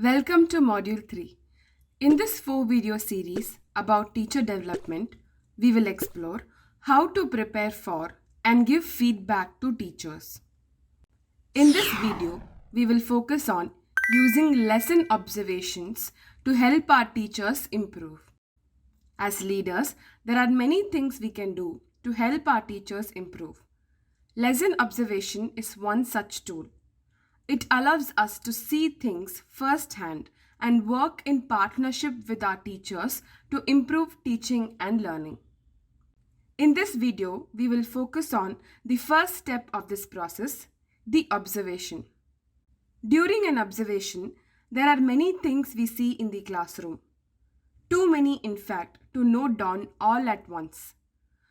Welcome to Module 3. In this 4-video series about teacher development, we will explore how to prepare for and give feedback to teachers. In this video, we will focus on using lesson observations to help our teachers improve. As leaders, there are many things we can do to help our teachers improve. Lesson observation is one such tool. It allows us to see things firsthand and work in partnership with our teachers to improve teaching and learning. In this video, we will focus on the first step of this process, the observation. During an observation, there are many things we see in the classroom. Too many, in fact, to note down all at once.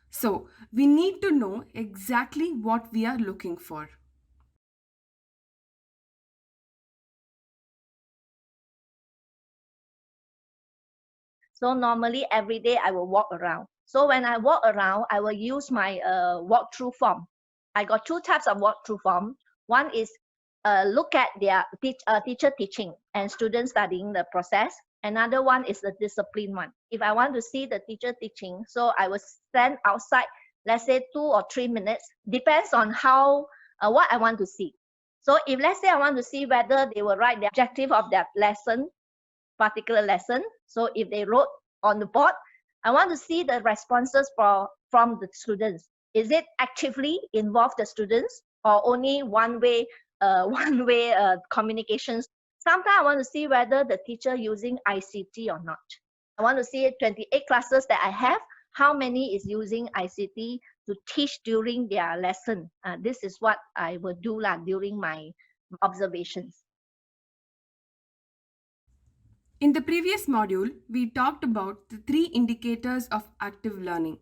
So, we need to know exactly what we are looking for. So normally every day I will walk around. So when I walk around, I will use my walkthrough form. I got two types of walkthrough form. One is look at their teacher teaching and students studying the process. Another one is the discipline one. If I want to see the teacher teaching, so I will stand outside, let's say 2 or 3 minutes, depends on how what I want to see. So if let's say I want to see whether they will write the objective of that lesson, particular lesson. So if they wrote on the board, I want to see the responses from the students. Is it actively involve the students or only one-way communications? Sometimes I want to see whether the teacher using ICT or not. I want to see 28 classes that I have, how many is using ICT to teach during their lesson. This is what I will do during my observations. In the previous module, we talked about the 3 indicators of active learning: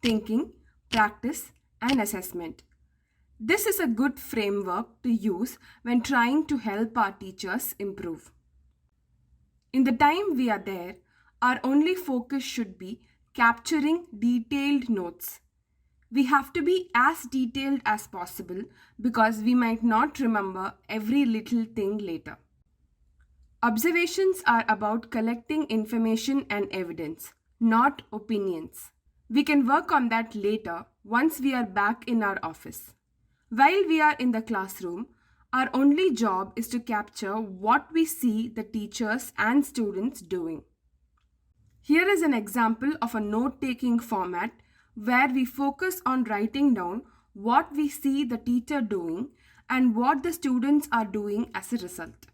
thinking, practice, and assessment. This is a good framework to use when trying to help our teachers improve. In the time we are there, our only focus should be capturing detailed notes. We have to be as detailed as possible because we might not remember every little thing later. Observations are about collecting information and evidence, not opinions. We can work on that later once we are back in our office. While we are in the classroom, our only job is to capture what we see the teachers and students doing. Here is an example of a note-taking format where we focus on writing down what we see the teacher doing and what the students are doing as a result.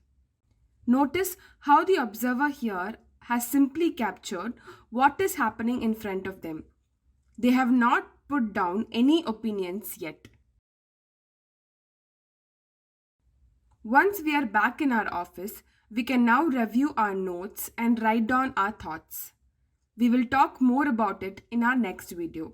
Notice how the observer here has simply captured what is happening in front of them. They have not put down any opinions yet. Once we are back in our office, we can now review our notes and write down our thoughts. We will talk more about it in our next video.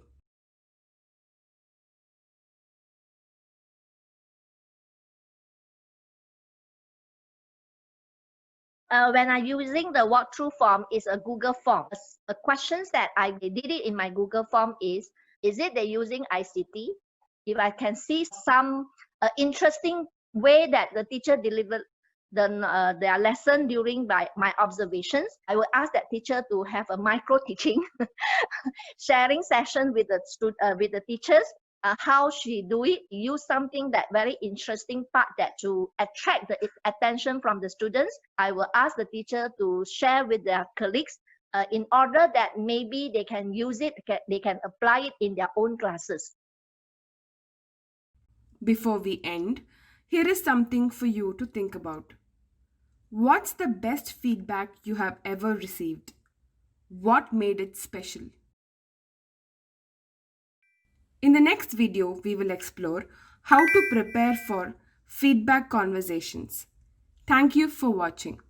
When I'm using the walkthrough form, is a Google form. The questions that I did it in my Google form is it they're using ICT? If I can see some interesting way that the teacher delivered their lesson during my observations, I will ask that teacher to have a micro teaching sharing session with the teachers. How she do it, use something that very interesting part that to attract the attention from the students. I will ask the teacher to share with their colleagues in order that maybe they can use it, they can apply it in their own classes. Before we end, here is something for you to think about. What's the best feedback you have ever received? What made it special? In the next video, we will explore how to prepare for feedback conversations. Thank you for watching.